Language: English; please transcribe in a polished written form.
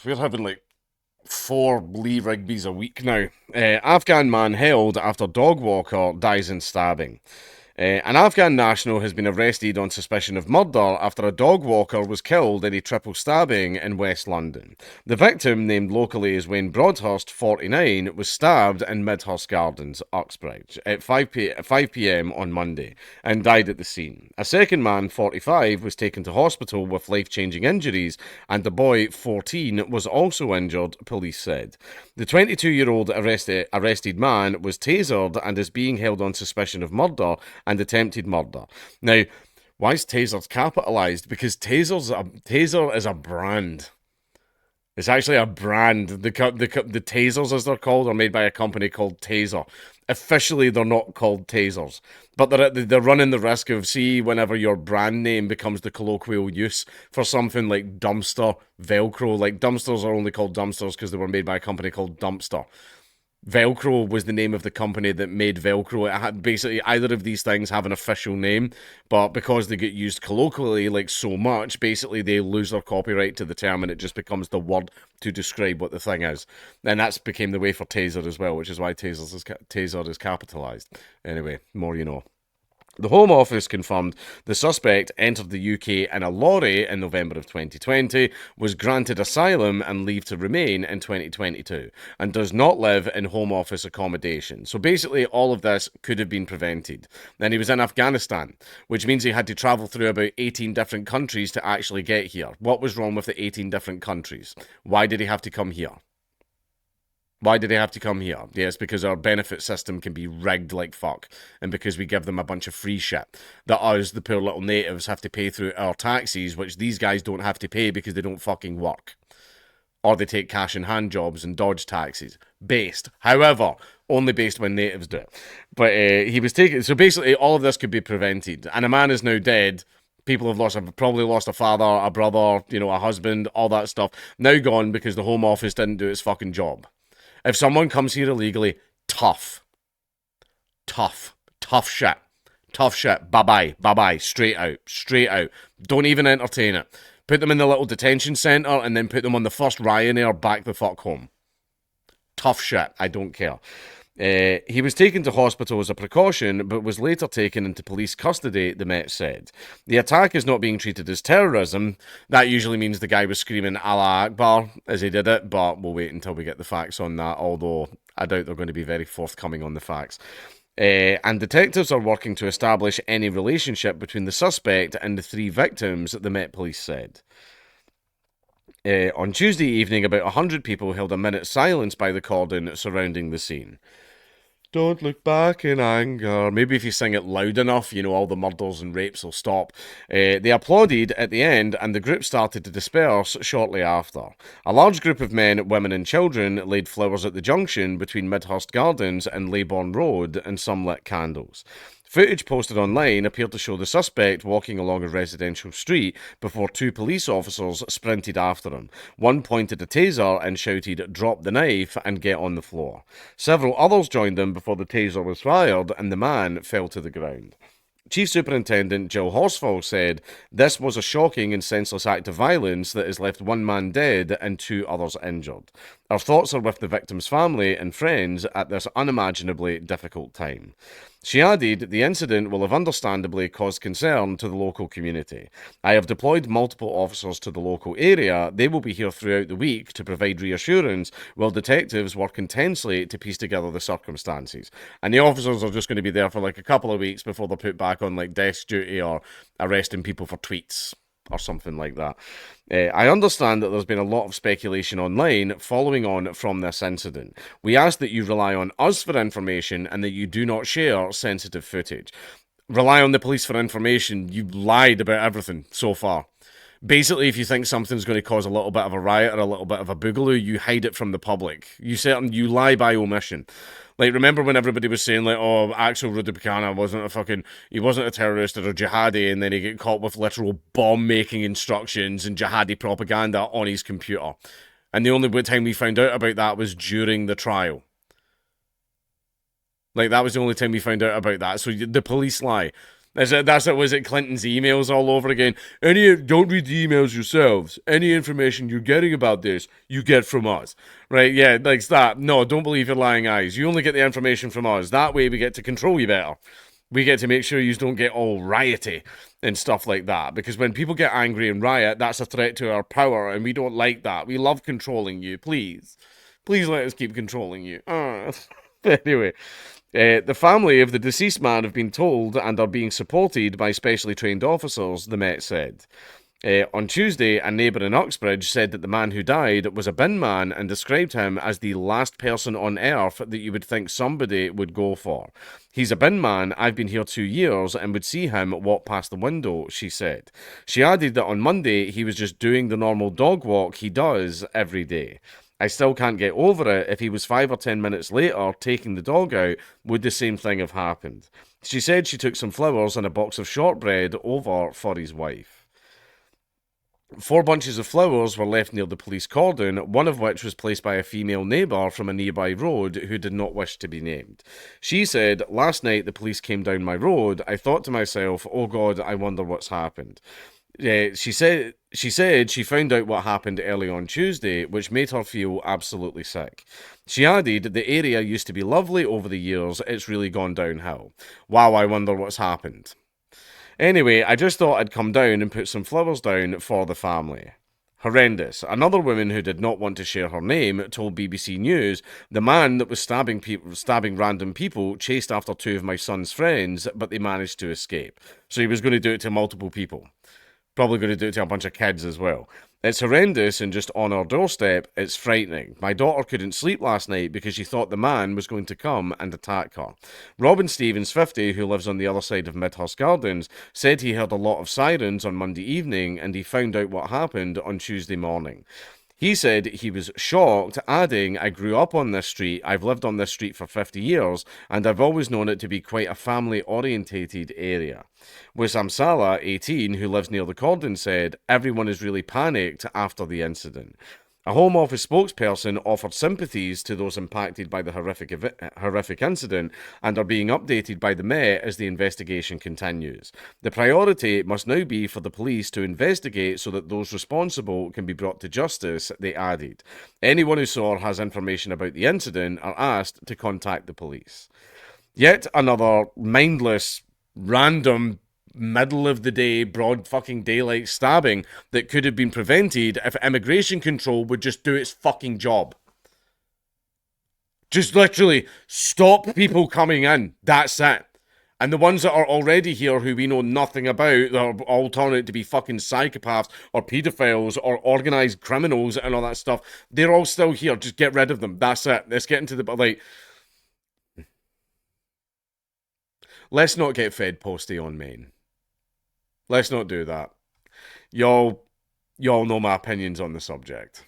we're having like 4 Lee Rigby's a week now. Afghan man held after dog walker dies in stabbing. An Afghan national has been arrested on suspicion of murder after a dog walker was killed in a triple stabbing in West London. The victim, named locally as Wayne Broadhurst, 49, was stabbed in Midhurst Gardens, Uxbridge, at 5 p.m. on Monday and died at the scene. A second man, 45, was taken to hospital with life-changing injuries, and the boy, 14, was also injured, police said. The 22-year-old arrested man was tasered and is being held on suspicion of murder and attempted murder. Now, why is tasers capitalised? Because taser is a brand. It's actually a brand. The tasers, as they're called, are made by a company called Taser. Officially, they're not called tasers, but they're running the risk of, see, whenever your brand name becomes the colloquial use for something like dumpster, Velcro. Like, dumpsters are only called dumpsters because they were made by a company called Dumpster. Velcro was the name of the company that made Velcro. It had basically either of these things have an official name, but because they get used colloquially like so much, basically they lose their copyright to the term and it just becomes the word to describe what the thing is. And that's became the way for taser as well, which is why taser is capitalized. Anyway, more you know. The Home Office confirmed the suspect entered the UK in a lorry in November of 2020, was granted asylum and leave to remain in 2022, and does not live in Home Office accommodation. So basically, all of this could have been prevented. Then he was in Afghanistan, which means he had to travel through about 18 different countries to actually get here. What was wrong with the 18 different countries? Why did he have to come here? Why did they have to come here? Yeah, it's because our benefit system can be rigged like fuck, and because we give them a bunch of free shit that us, the poor little natives, have to pay through our taxes, which these guys don't have to pay because they don't fucking work. Or they take cash in hand jobs and dodge taxes. Based. However, only based when natives do it. But he was taken. So basically, all of this could be prevented. And a man is now dead. People have probably lost a father, a brother, a husband, all that stuff. Now gone because the Home Office didn't do its fucking job. If someone comes here illegally, tough shit. Tough shit. Bye-bye. Straight out. Don't even entertain it. Put them in the little detention centre and then put them on the first Ryanair back the fuck home. Tough shit. I don't care. He was taken to hospital as a precaution, but was later taken into police custody, the Met said. The attack is not being treated as terrorism. That usually means the guy was screaming Allah Akbar as he did it, but we'll wait until we get the facts on that, although I doubt they're going to be very forthcoming on the facts. And detectives are working to establish any relationship between the suspect and the 3 victims, the Met Police said. On Tuesday evening, about 100 people held a minute's silence by the cordon surrounding the scene. Don't look back in anger. Maybe if you sing it loud enough, all the murders and rapes will stop. They applauded at the end, and the group started to disperse shortly after. A large group of men, women, and children laid flowers at the junction between Midhurst Gardens and Leybourne Road, and some lit candles. Footage posted online appeared to show the suspect walking along a residential street before 2 police officers sprinted after him. One pointed a taser and shouted, "Drop the knife and get on the floor." Several others joined them before the taser was fired and the man fell to the ground. Chief Superintendent Jill Horsfall said, "This was a shocking and senseless act of violence that has left 1 man dead and 2 others injured. Our thoughts are with the victim's family and friends at this unimaginably difficult time." She added, "The incident will have understandably caused concern to the local community. I have deployed multiple officers to the local area. They will be here throughout the week to provide reassurance while detectives work intensely to piece together the circumstances." And the officers are just going to be there for like a couple of weeks before they're put back on like desk duty or arresting people for tweets or something like that. I understand that there's been a lot of speculation online following on from this incident. We ask that you rely on us for information and that you do not share sensitive footage. Rely on the police for information. You lied about everything so far. Basically, if you think something's going to cause a little bit of a riot or a little bit of a boogaloo, you hide it from the public. You lie by omission. Like, remember when everybody was saying, like, oh, Axel Rudibkana he wasn't a terrorist or a jihadi, and then he get caught with literal bomb-making instructions and jihadi propaganda on his computer. And the only time we found out about that was during the trial. Like, that was the only time we found out about that. So the police lie. That's it. Was it Clinton's emails all over again? Don't read the emails yourselves. Any information you're getting about this, you get from us, right? Yeah, like that. No, don't believe your lying eyes. You only get the information from us. That way, we get to control you better. We get to make sure you don't get all rioty and stuff like that. Because when people get angry and riot, that's a threat to our power, and we don't like that. We love controlling you. Please let us keep controlling you. Anyway, the family of the deceased man have been told and are being supported by specially trained officers, the Met said. On Tuesday, a neighbour in Uxbridge said that the man who died was a bin man and described him as the last person on earth that you would think somebody would go for. He's a bin man. I've been here 2 years and would see him walk past the window, she said. She added that on Monday he was just doing the normal dog walk he does every day. I still can't get over it. If he was 5 or 10 minutes later taking the dog out, would the same thing have happened? She said she took some flowers and a box of shortbread over for his wife. 4 bunches of flowers were left near the police cordon, one of which was placed by a female neighbour from a nearby road who did not wish to be named. She said, "Last night the police came down my road. I thought to myself, oh God, I wonder what's happened." She said she found out what happened early on Tuesday, which made her feel absolutely sick. She added, "The area used to be lovely over the years. It's really gone downhill. Wow, I wonder what's happened." Anyway, I just thought I'd come down and put some flowers down for the family. Horrendous. Another woman who did not want to share her name told BBC News, "The man that was stabbing random people chased after two of my son's friends, but they managed to escape." So he was going to do it to multiple people. Probably going to do it to a bunch of kids as well. It's horrendous and just on our doorstep, it's frightening. My daughter couldn't sleep last night because she thought the man was going to come and attack her. Robin Stevens, 50, who lives on the other side of Midhurst Gardens, said he heard a lot of sirens on Monday evening and he found out what happened on Tuesday morning. He said he was shocked, adding, "I grew up on this street, I've lived on this street for 50 years, and I've always known it to be quite a family-orientated area." Wissam Salah, 18, who lives near the cordon, said, "Everyone is really panicked after the incident." A Home Office spokesperson offered sympathies to those impacted by the horrific incident and are being updated by the Met as the investigation continues. The priority must now be for the police to investigate so that those responsible can be brought to justice, they added. Anyone who saw or has information about the incident are asked to contact the police. Yet another mindless, random, middle of the day, broad fucking daylight stabbing that could have been prevented if immigration control would just do its fucking job. Just literally stop people coming in. That's it. And the ones that are already here who we know nothing about, that are all turning out to be fucking psychopaths or pedophiles or organised criminals and all that stuff, they're all still here. Just get rid of them. That's it. Let's get into the, like, let's not get fed posty on Maine. Let's not do that. Y'all know my opinions on the subject.